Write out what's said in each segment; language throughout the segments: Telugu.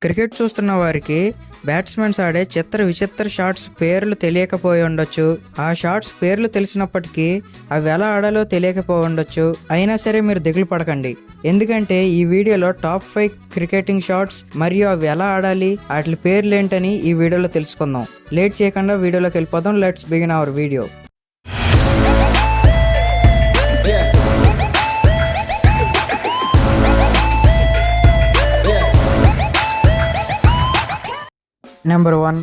క్రికెట్ చూస్తున్న వారికి బ్యాట్స్మెన్స్ ఆడే చిత్ర విచిత్ర షాట్స్ పేర్లు తెలియకపోయి ఉండొచ్చు. ఆ షాట్స్ పేర్లు తెలిసినప్పటికీ అవి ఎలా ఆడాలో తెలియకపోయి ఉండొచ్చు. అయినా సరే మీరు దిగులు పడకండి, ఎందుకంటే ఈ వీడియోలో టాప్ 5 క్రికెటింగ్ షాట్స్ మరియు అవి ఎలా ఆడాలి, వాటి పేర్లు ఏంటని ఈ వీడియోలో తెలుసుకుందాం. లేట్ చేయకుండా వీడియోలోకి వెళ్ళిపోదాం. Let's begin our video. Number 1,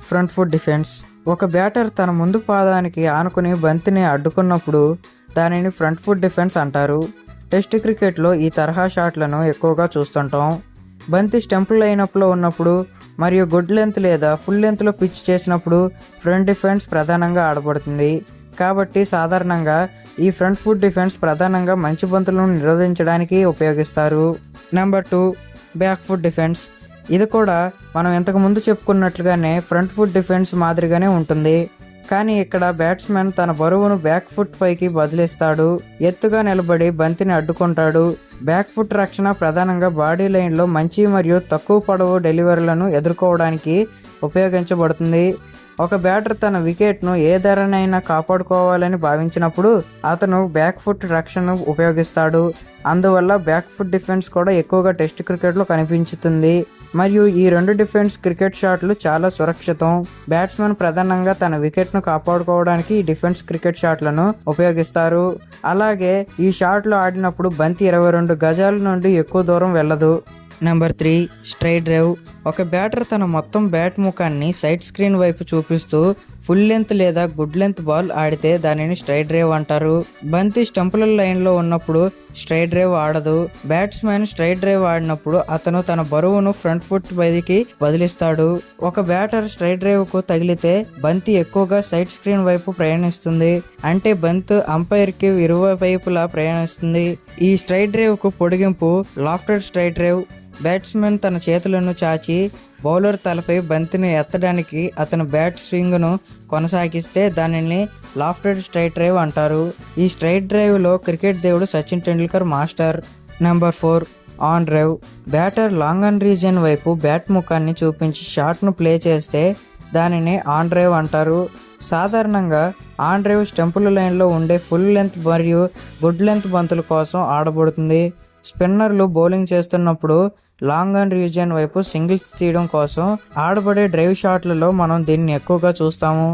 front foot defence. ఒక బ్యాటర్ తన ముందు పాదానికి ఆనుకుని బంతిని అడ్డుకున్నప్పుడు దానిని ఫ్రంట్ ఫుట్ డిఫెన్స్ అంటారు. టెస్ట్ క్రికెట్లో ఈ తరహా షాట్లను ఎక్కువగా చూస్తుంటాం. బంతి స్టంప్ లైనప్లో ఉన్నప్పుడు మరియు గుడ్ లెంత్ లేదా ఫుల్ లెంత్లో పిచ్ చేసినప్పుడు ఫ్రంట్ డిఫెన్స్ ప్రధానంగా ఆడబడుతుంది. కాబట్టి సాధారణంగా ఈ ఫ్రంట్ ఫుట్ డిఫెన్స్ ప్రధానంగా మంచి బంతులను నిరోధించడానికి ఉపయోగిస్తారు. Number 2, back foot defence. ఇది కూడా మనం ఇంతకు ముందు చెప్పుకున్నట్లుగానే ఫ్రంట్ ఫుట్ డిఫెన్స్ మాదిరిగానే ఉంటుంది. కానీ ఇక్కడ బ్యాట్స్మెన్ తన బరువును బ్యాక్ ఫుట్ పైకి బదిలిస్తాడు, ఎత్తుగా నిలబడి బంతిని అడ్డుకుంటాడు. బ్యాక్ ఫుట్ రక్షణ ప్రధానంగా బాడీ లైన్లో మంచి మరియు తక్కువ పొడవు డెలివరీలను ఎదుర్కోవడానికి ఉపయోగించబడుతుంది. ఒక బ్యాటర్ తన వికెట్ను ఏ ధరనైనా కాపాడుకోవాలని భావించినప్పుడు అతను బ్యాక్ ఫుట్ రక్షణను ఉపయోగిస్తాడు. అందువల్ల బ్యాక్ ఫుట్ డిఫెన్స్ కూడా ఎక్కువగా టెస్ట్ క్రికెట్లో కనిపించుతుంది. మరియు ఈ 2 డిఫెన్స్ క్రికెట్ షాట్లు చాలా సురక్షితం. బ్యాట్స్మెన్ ప్రధానంగా తన వికెట్ను కాపాడుకోవడానికి ఈ డిఫెన్స్ క్రికెట్ షాట్లను ఉపయోగిస్తారు. అలాగే ఈ షాట్లు ఆడినప్పుడు బంతి 22 గజాల నుండి ఎక్కువ దూరం వెళ్ళదు. Number 3, straight drive. ఒక బ్యాటర్ తన మొత్తం బ్యాట్ ముఖాన్ని సైడ్ స్క్రీన్ వైపు చూపిస్తూ ఫుల్ లెంత్ లేదా గుడ్ లెంత్ బాల్ ఆడితే దానిని స్ట్రైట్ డ్రైవ్ అంటారు. బంతి స్టంపుల లైన్లో ఉన్నప్పుడు స్ట్రైట్ డ్రైవ్ ఆడదు. బ్యాట్స్మెన్ స్ట్రైట్ డ్రైవ్ ఆడినప్పుడు అతను తన బరువును ఫ్రంట్ ఫుట్ పైకి బదిలిస్తాడు. ఒక బ్యాటర్ స్ట్రైట్ డ్రైవ్కు తగిలితే బంతి ఎక్కువగా సైడ్ స్క్రీన్ వైపు ప్రయాణిస్తుంది, అంటే బంతి అంపైర్కి ఇరువైపులా ప్రయాణిస్తుంది. ఈ స్ట్రైట్ డ్రైవ్కు పొడిగింపు లాఫ్టెడ్ స్ట్రైట్ డ్రైవ్. బ్యాట్స్మెన్ తన చేతులను చాచి బౌలర్ తలపై బంతిని ఎత్తడానికి అతను బ్యాట్ స్వింగ్ను కొనసాగిస్తే దానిని లాఫ్టెడ్ స్ట్రైట్ డ్రైవ్ అంటారు. ఈ స్ట్రైట్ డ్రైవ్లో క్రికెట్ దేవుడు Sachin Tendulkar master. Number 4, on drive. Batter long on region వైపు బ్యాట్ ముఖాన్ని చూపించి షాట్ను ప్లే చేస్తే దానిని ఆన్ డ్రైవ్ అంటారు. సాధారణంగా ఆన్ డ్రైవ్ స్టంపుల లైన్లో ఉండే ఫుల్ లెంత్ మరియు గుడ్ లెంత్ బంతుల కోసం ఆడబడుతుంది. స్పిన్నర్లు బౌలింగ్ చేస్తున్నప్పుడు లాంగ్ ఆన్ రీజియన్ వైపు సింగిల్స్ తీయడం కోసం ఆడబడే డ్రైవ్ షాట్లలో మనం దీన్ని ఎక్కువగా చూస్తాము.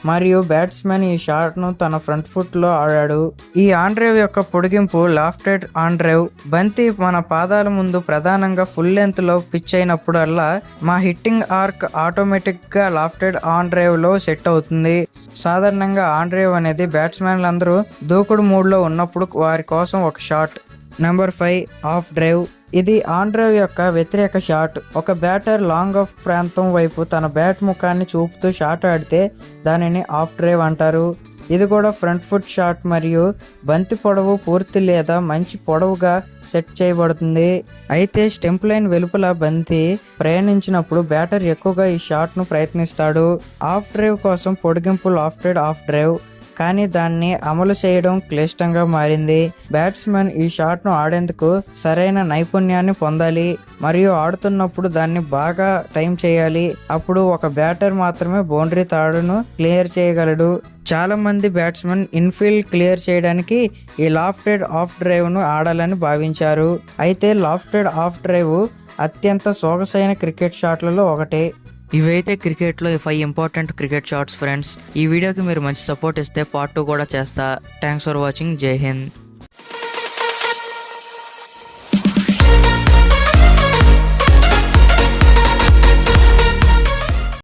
మరియు బ్యాట్స్మెన్ ఈ షాట్ను తన ఫ్రంట్ ఫుట్లో ఆడాడు. ఈ ఆన్ డ్రైవ్ యొక్క పొడిగింపు లాఫ్టెడ్ ఆన్ డ్రైవ్. బంతి మన పాదాల ముందు ప్రధానంగా ఫుల్ లెంత్లో పిచ్ అయినప్పుడల్లా మా హిట్టింగ్ ఆర్క్ ఆటోమేటిక్గా లాఫ్టెడ్ ఆన్ డ్రైవ్లో సెట్ అవుతుంది. సాధారణంగా ఆన్ డ్రైవ్ అనేది బ్యాట్స్మెన్లందరూ దూకుడు మూడ్లో ఉన్నప్పుడు వారి కోసం ఒక షాట్. Number 5, of drive. ఇది ఆన్ డ్రైవ్ యొక్క వ్యతిరేక షాట్. ఒక బ్యాటర్ లాంగ్ ఆఫ్ ప్రాంతం వైపు తన బ్యాట్ ముఖాన్ని చూపుతూ షాట్ ఆడితే దానిని ఆఫ్ డ్రైవ్ అంటారు. ఇది కూడా ఫ్రంట్ ఫుట్ షాట్ మరియు బంతి పొడవు పూర్తి లేదా మంచి పొడవుగా సెట్ చేయబడుతుంది. అయితే స్టంప్ లైన్ వెలుపల బంతి ప్రయాణించినప్పుడు బ్యాటర్ ఎక్కువగా ఈ షాట్ను ప్రయత్నిస్తాడు. ఆఫ్ డ్రైవ్ కోసం పొడిగింపు లాఫ్టెడ్ ఆఫ్ డ్రైవ్, కానీ దాన్ని అమలు చేయడం క్లిష్టంగా మారింది. బ్యాట్స్మెన్ ఈ షాట్ను ఆడేందుకు సరైన నైపుణ్యాన్ని పొందాలి మరియు ఆడుతున్నప్పుడు దాన్ని బాగా టైం చేయాలి. అప్పుడు ఒక బ్యాటర్ మాత్రమే బౌండరీ తాడును క్లియర్ చేయగలడు. చాలా మంది బ్యాట్స్మెన్ ఇన్ఫీల్డ్ క్లియర్ చేయడానికి ఈ లాఫ్టెడ్ ఆఫ్ డ్రైవ్ను ఆడాలని భావించారు. అయితే లాఫ్టెడ్ ఆఫ్ డ్రైవ్ అత్యంత సొగసైన క్రికెట్ షాట్లలో ఒకటి. ఇవైతే క్రికెట్లో 5 ఇంపార్టెంట్ క్రికెట్ షాట్స్ ఫ్రెండ్స్. ఈ వీడియోకి మీరు మంచి సపోర్ట్ ఇస్తే పార్ట్ 2 కూడా చేస్తా. Thanks for watching. జై హింద్.